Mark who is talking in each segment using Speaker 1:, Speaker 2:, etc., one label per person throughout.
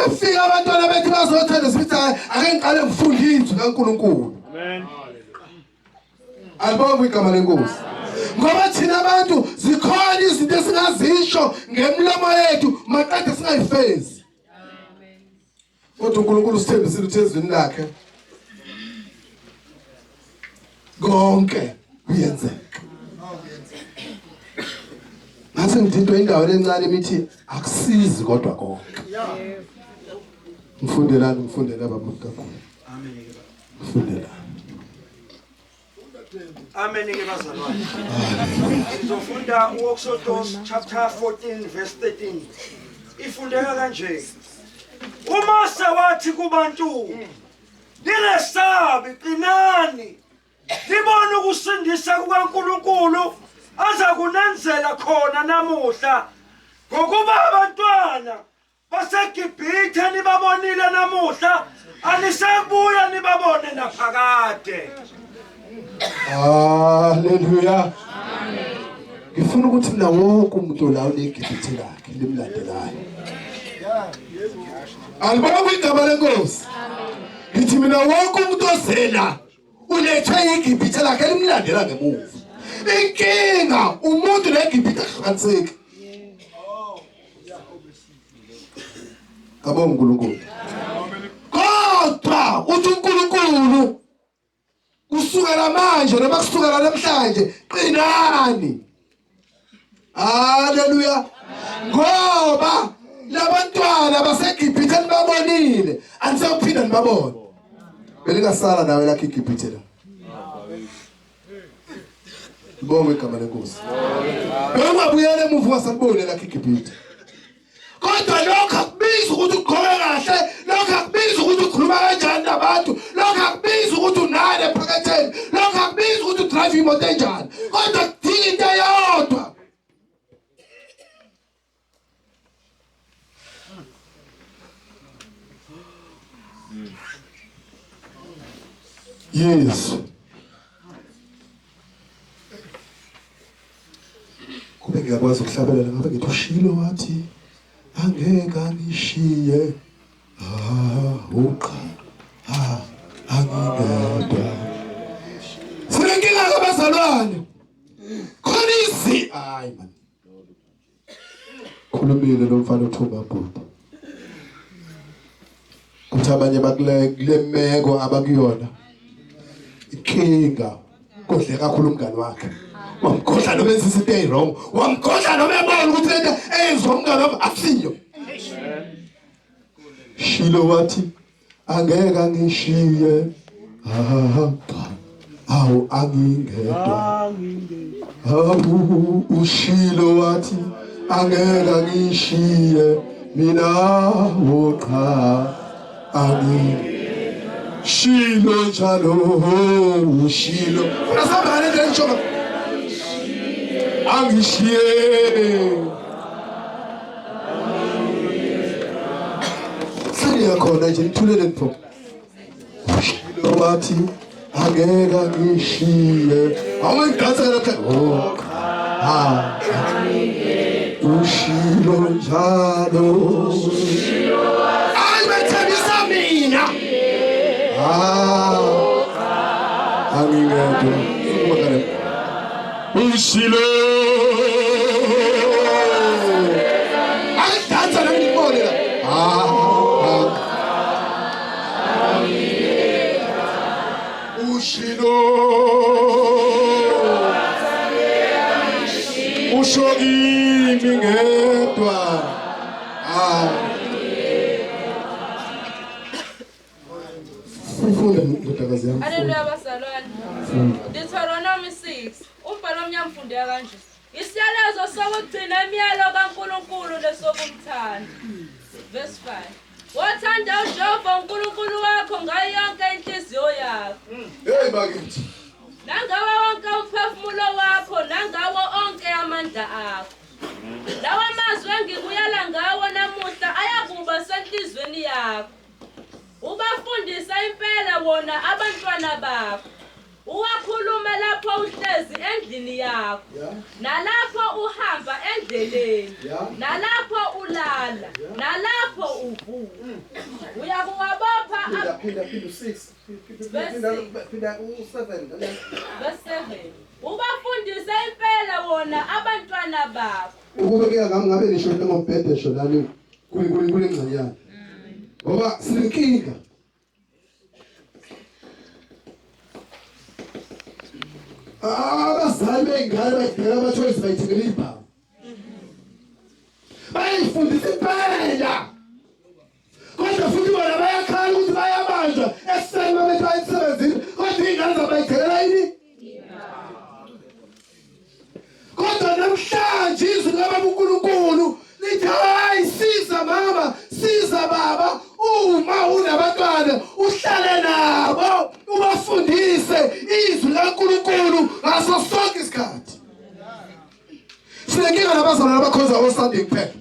Speaker 1: befika abantwana bethu bazothanda sithi ake ngiqale ngifunde izwi kaNkulunkulu.
Speaker 2: Amen.
Speaker 1: Alibonge igama lenkosi. Ngoba thina abantu zikhona izinto esingazisho ngemlomo yethu maqede singayifezi. Amen. Kodwa uNkulunkulu usithembisile ukuthi ezweni lakhe konke kuyenzeka. Ngase ngididwe indawo lencane imithi akusizi kodwa konke. Mfundelani baba kakhulu.
Speaker 2: Amen.
Speaker 1: Mfundelani.
Speaker 2: Amen ke bazalwane. Sizofunda uExodus chapter 14 verse 13. Ifundeka kanje. UMose wathi kubantu, "Ningesabi, qinani. Libone ukusindisa kukaNkulunkulu aza kunenzela khona namuhla. Ngokuba abantwana baseGibhithe nibabonile namuhla, anisebuya nibabone naphakade."
Speaker 1: Hallelujah. Amen. Ngifuna ukuthi mina wonke umuntu la uneGibhithe lakhe limlandelayo. Alibonge igama lenkosi. Ngithi mina wonke umuntu ozela ulethwe iGibhithe lakhe limlandela ngemuva. Inkinga umuntu neGibhithe ahlukaniseki. Kabonga uNkulunkulu. Kodwa uthi uNkulunkulu kusukela manje noma kusukela namhlanje qinani. Haleluya. Ngoba labantwana baseGibhithe nibabonile anisakuphinda nibabone. Belingasala nawe lakhe iGibhithe la. Bonke igama lenkosi. Ungabuyele emuva wasabone lakhe iGibhithe. Kodwa lokho akubizi ukuthi ugqoke kahle, lokho akubizi ukuthi ukhuluma kanjani nabantu, lokho akubizi ukuthi unale ephaketheni, lokho akubizi ukuthi udrive imoto enjani. Kodwa kudinga into eyodwa. Yes. Kube ngiyakwazi ukuhlabelela ngabe ngithi ushilo wathi angeke angishiye angingedwa. Sinenkinga kabazalwane. Khona izi hayi man. Khulumile lo mfana uThuma Bhuti. Kuthi abanye bakule meko abakuyona. Inkinga kodle kakhulu umngani wakhe. Wamkhohlwa noma enza izinto ezirong, wamkhohlwa noma ebona ukuthi lento eyenziwa umngane wami akusiyo. Shilo wathi angeke angishiye angingedwa. Ushilo wathi angeke angishiye mina woqa Shilo njalo ushilo unasabane njengoba angishiye siyakhona nje nithulele mpho ushilo wathi angeke angishiye awungidansa lapha ushilo njalo ayibethembisa mina angingedwa ushilo ayidansa nangibone la ushilo usho kimi ngedwa
Speaker 3: Haleluya bazalwane. Deuteronomy 6. Umbhalo omnyama ufundeka kanje. Isiyalezo sokugcina imiyalo kaNkulunkulu lesokumthanda. Verse 5. Wathanda uJehova uNkulunkulu wakho ngayo yonke inhliziyo yakho.
Speaker 1: Hey bakithi.
Speaker 3: Nangawo wonke umphefumulo wakho nangawo onke amandla akho. Lawa mazwi engikuyala ngawo namuhla ayakuba senhlizweni yakho. Ubafundisa impela wona abantwana bakho. uwakhulume lapho uhlezi endlini yakho, nalapho uhamba endleleni, nalapho ulala, nalapho uvuka. Uyakuwabopha
Speaker 1: Phinda 6. Phinda 7.
Speaker 3: verse 7. Ubafundise impela wona abantwana bakho.
Speaker 1: Ukubekeka ngami ngabe nisho ngombhedesho lani kule ngcanyana. Ngoba sinenkinga. Abazali bengane bayidela amathoyizi bayithengela ibhamu. Bayifundisa impela. Kodwa futhi bona bayakhala ukuthi bayabanjwa ekuseni uma bethi bayisebenzile. Kodwa ingane zabo bayithengela yini? Kodwa namhlanje izwi likaNkulunkulu lithi hayi siza mama, siza baba, uma unabantwana uhlale nabo ubafundise izwi likaNkulunkulu ngaso sonke isikhathi. Sinenkinga nabazalwane abakhonza oSunday kuphela.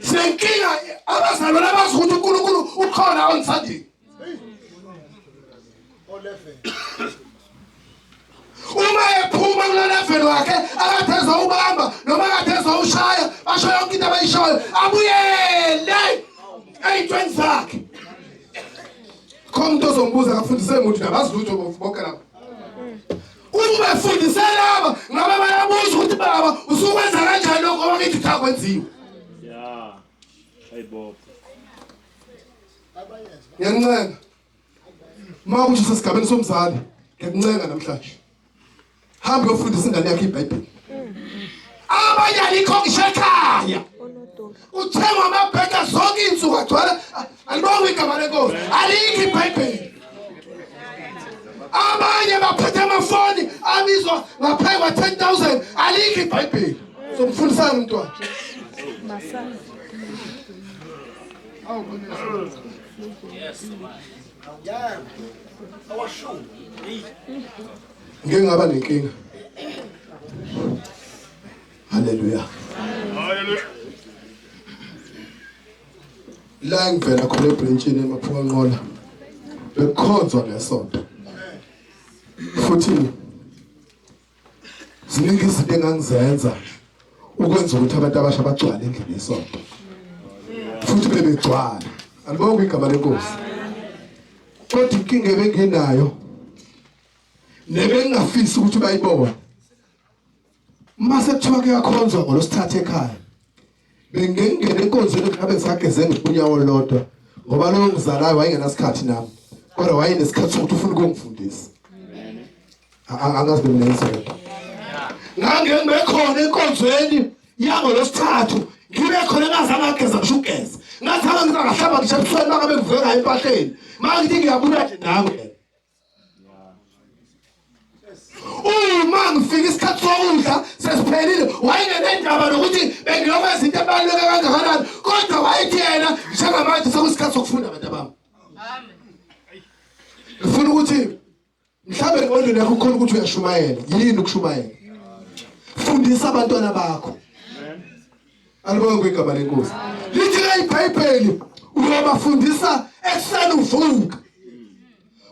Speaker 1: Sinenkinga abazalwane abazi ukuthi uNkulunkulu ukhona on Sunday. Uma ephuma kuleleveli wakhe akathezwa ubamba noma akathezwa ushaya basho yonke into abayishoyo abuyele ey'ntweni zakhe. Khona umuntu ozombuza akafundise umuntu nabazi lutho bonke lapho. Uma befundise laba ngabe bayabuza ukuthi baba usukwenza kanjani lokho ngoba ngithi uthakwenziwe.
Speaker 4: Hey Bob.
Speaker 1: Ngiyancenga. Uma kusho sesigabeni somzali ngiyancenga namhlanje. Hamba uyofundisa ingane yakhe iBhayibheli. Abanye alikho ngishekhaya. Uthenga amabheka zonke insuku agcwala alibonge igama lenkosi. Alikho iBhayibheli. Abanye baphethe amafoni abizwa ngaphezu kwa 10,000 alikho iBhayibheli. Somfundisana umntwana. Masana. Yes, yeah. Awashu. Ngeke ngaba nenkinga. Hallelujah.
Speaker 4: Hallelujah.
Speaker 1: La ngivela khona eBrentshini emaphunga nqola. Bekhonzwa ngesonto. Futhi ziningi izinto engangizenza ukwenza ukuthi abantu abasha bagcwale endlini yesonto. Futhi bebegcwala. Alibonge igama lenkosi. Kodwa inkinga ebenginayo nebengafisi ukuthi bayibone. Mase kuthiwa kuyakhonzwa ngolosithatha ekhaya. Bengengena enkonzweni ngabe ngisageze ngebunyawo lodwa ngoba lo ngizalayo wayengenasikhathi nami. Kodwa wayenesikhathi sokuthi ufuna ukungifundisa. Angazi benginezinto. Ngangeke ngibekhona enkonzweni yangolosithathu. Ngibe khona ngazange ngageza ngishugeza. Ngathanga ngizahlamba ngishebisweni mangabe ngiveka empahleni. Mangithi ngiyabuya nje nawe. Uma ngifika isikhathi sokudla sesiphelile wayengenendaba nokuthi bengiyokwenza izinto ebaluleke kangakanani kodwa wayethi yena njengamanje sekuyisikhathi sokufunda abantu bami. Amen. Ngifuna ukuthi mhlawumbe engqondweni yakho ukhona ukuthi uyashumayela. Yini ukushumayela? Fundisa abantwana bakho. Alibonge igama lenkosi. Lithi la iBhayibheli uyobafundisa ekuseni uvuka.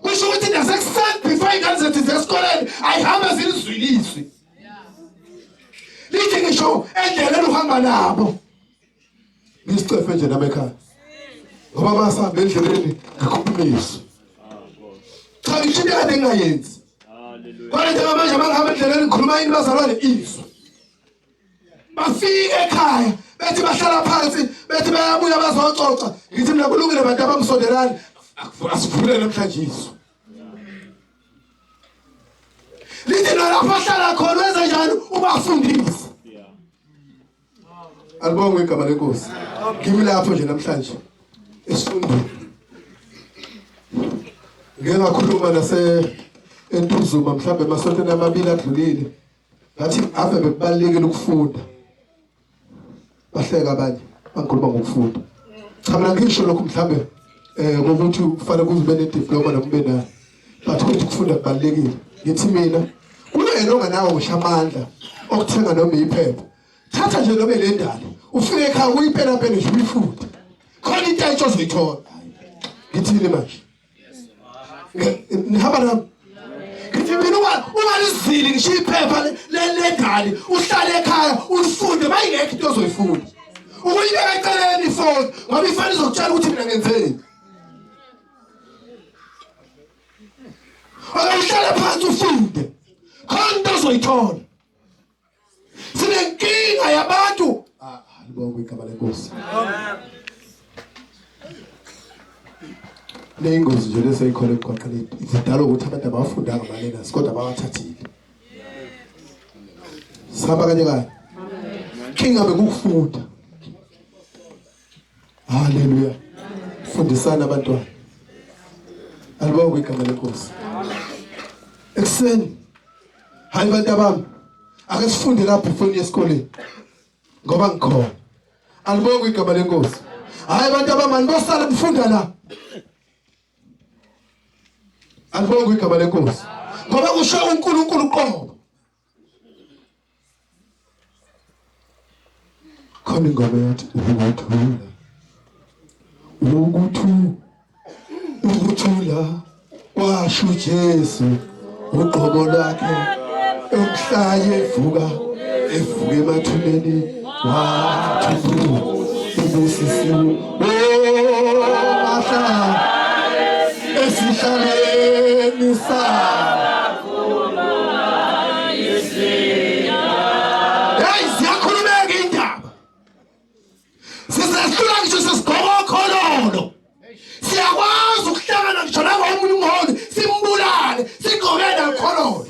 Speaker 1: Kusho ukuthi nasekuseni before ingane zethu zesikoleni ayihamba zilizwiliswi. Lithi ngisho endleleni uhamba nabo. Ngisicefe nje nami ekhaya. Ngoba basahamba endleleni ngikhuphumisa. Cha ngisho into kade ngingayenzi. Hallelujah. Kodwa njengamanje mangihamba endleleni ngikhuluma yini bazalwane izwi. Bafike ekhaya bethi bahlala phansi bethi bayabuya bazococa ngithi mina kulungile abantu abangisondelani asivule namhlanje izwi. Lithi nalapho ahlala khona wenza njani ubafundise. Alibonge igama lenkosi. Kimi lapho nje namhlanje esifundweni. Ngeke ngakhuluma entuzuma mhlawumbe emasontweni amabili adlulile. Ngathi ave bekubalekile ukufunda. Bahleka abanye bangikhuluma ngokufunda. Cha mina ngisho lokho mhlawumbe ngokuthi kufanele kuze ube nediploma nokube nayo. But ukuthi ukufunda kubalekile. Ngithi mina kuyena onganawo ngishamandla okuthenga noma iphepha. Thatha nje noma le ndalo. Ufike ekhaya uyiphela phela nje uyifunde. Khona into ayithozoyithola. Ngithini manje? Nihamba nami. Ngithi mina ungalizili ngisho iphepha lendali uhlale ekhaya ulifunde mayingekho into ozoyifunda. Ukuyibeka eceleni ifoni ngoba ifoni izokutshela ukuthi mina ngenzeni. Uhlale phansi ufunde. Khona into ozoyithola. Sinenkinga yabantu. Libonge igama lenkosi. Nengozi nje leseyikhona emgwaqeni izidala ukuthi abantu abafundanga amalena kodwa bawathathile. Sihamba kanye kanye. Kinga bekufunda. Haleluya. Fundisana abantwana. Alibonge igama lenkosi. Ekseni. Hayi bantu abami. Ake sifunde lapha ifoni yesikoleni. Ngoba ngikhona. Alibonge igama lenkosi. Hayi bantu abami bosala mfunda la. Alibonge igama lenkosi. Ngoba kusho uNkulunkulu qobo. Khona ingoma yathi ukuthula washo Jesu uqobo lakhe emhlaye evuka emathuneni wathi ubusisiwe mahla esihlaleni sakho hey siyakhulumeka indaba sisehlula ngisho sesigokhololo siyakwazi ukuhlangana ngisho nangomunye umholi simbulale sigqokela ngikhololo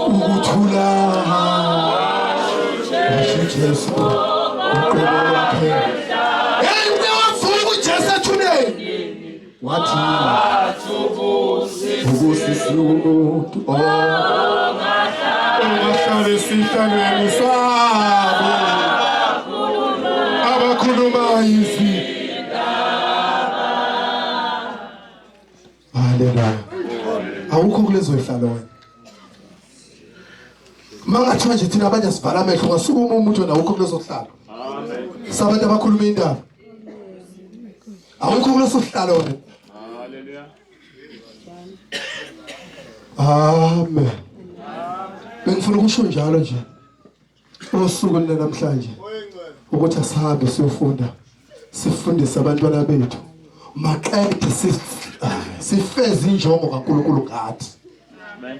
Speaker 1: ukuthula Jesu uqobolakhe hey uyavuka uJesu athuneni wathi ubusisi umuntu ongahlale sihlalweni sabo abakhuluma izindaba. Haleluya. Awukho kulezo ihlalo wena. Mangathiwa nje thina abanye sivala amehlo ngasuka umuntu wena awukho kulezo hlalo. Amen. Sabantu abakhuluma indaba. Awukho kulezo hlalo wena.
Speaker 4: Haleluya.
Speaker 1: Amen. Bengifuna ukusho njalo nje. Osuku namhlanje ukuthi asihambe siyofunda. Sifundise abantwana bethu. Maqede sifeze injongo kaNkulunkulu ngathi.
Speaker 4: Amen.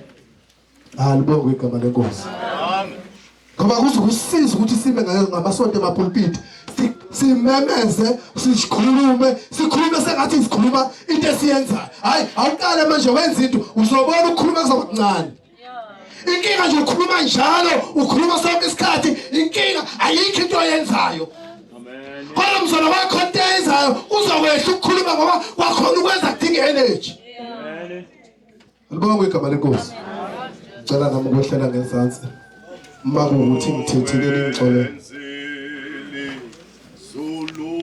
Speaker 1: Alibonge igama lenkosi. Amen. Ngoba kuzokusiza ukuthi sibe ngamasonto emapulpit simemeze sikhulume sengathi sikhuluma into esiyenzayo. Hayi awuqale manje wenza into uzobona ukukhuluma kuzoba kuncane. Inkinga nje ukhuluma njalo ukhuluma sonke isikhathi inkinga ayikho into oyenzayo.
Speaker 4: Amen.
Speaker 1: Kodwa mzona wakho into eyenzayo uzokwehla ukukhuluma ngoba wakhona ukwenza kudinga energy.
Speaker 4: Amen.
Speaker 1: Alibonge igama lenkosi. Ngicela nami ukwehlela ngezansi. Uma kuwukuthi ngithethekile ingxolo